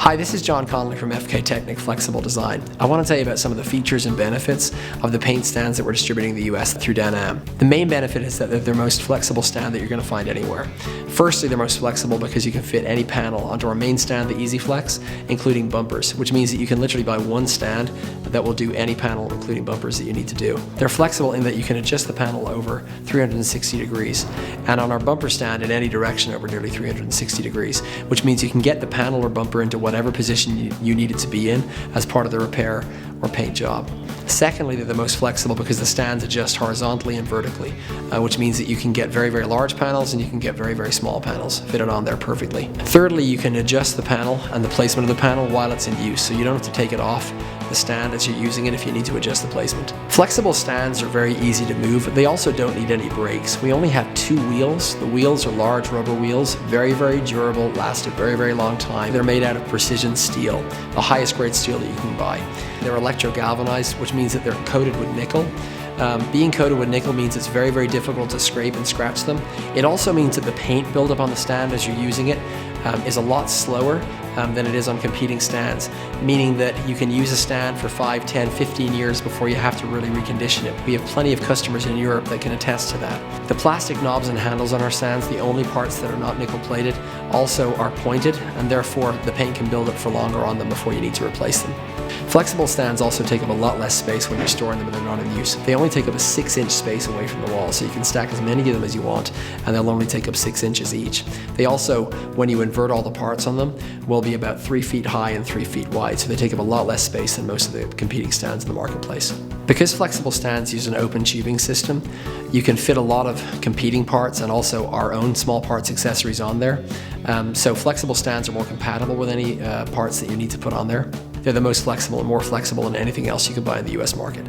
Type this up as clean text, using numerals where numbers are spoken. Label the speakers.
Speaker 1: Hi, this is John Connolly from FK Technic Flexible Design. I want to tell you about some of the features and benefits of the paint stands that we're distributing in the US through DanAm. The main benefit is that they're the most flexible stand that you're going to find anywhere. Firstly, they're most flexible because you can fit any panel onto our main stand, the Easy Flex, including bumpers, which means that you can literally buy one stand that will do any panel, including bumpers, that you need to do. They're flexible in that you can adjust the panel over 360 degrees, and on our bumper stand in any direction over nearly 360 degrees, which means you can get the panel or bumper into whatever position you need it to be in as part of the repair or paint job. Secondly, they're the most flexible because the stands adjust horizontally and vertically, which means that you can get very, very large panels and you can get very, very small panels fitted on there perfectly. Thirdly, you can adjust the panel and the placement of the panel while it's in use, so you don't have to take it off the stand as you're using it if you need to adjust the placement. Flexible stands are very easy to move. They also don't need any brakes. We only have 2 wheels. The wheels are large rubber wheels, very, very durable, last a very, very long time. They're made out of precision steel, the highest grade steel that you can buy. They're electro-galvanized, which means that they're coated with nickel. Being coated with nickel means it's very, very difficult to scrape and scratch them. It also means that the paint buildup on the stand as you're using it is a lot slower than it is on competing stands, meaning that you can use a stand for 5, 10, 15 years before you have to really recondition it. We have plenty of customers in Europe that can attest to that. The plastic knobs and handles on our stands, the only parts that are not nickel plated, also are pointed, and therefore the paint can build up for longer on them before you need to replace them. Flexible stands also take up a lot less space when you're storing them and they're not in use. They only take up a 6-inch space away from the wall, so you can stack as many of them as you want, and they'll only take up 6 inches each. They also, when you invert all the parts on them, will be about 3 feet high and 3 feet wide, so they take up a lot less space than most of the competing stands in the marketplace. Because flexible stands use an open tubing system, you can fit a lot of competing parts and also our own small parts accessories on there. So flexible stands are more compatible with any parts that you need to put on there. They're the most flexible and more flexible than anything else you can buy in the US market.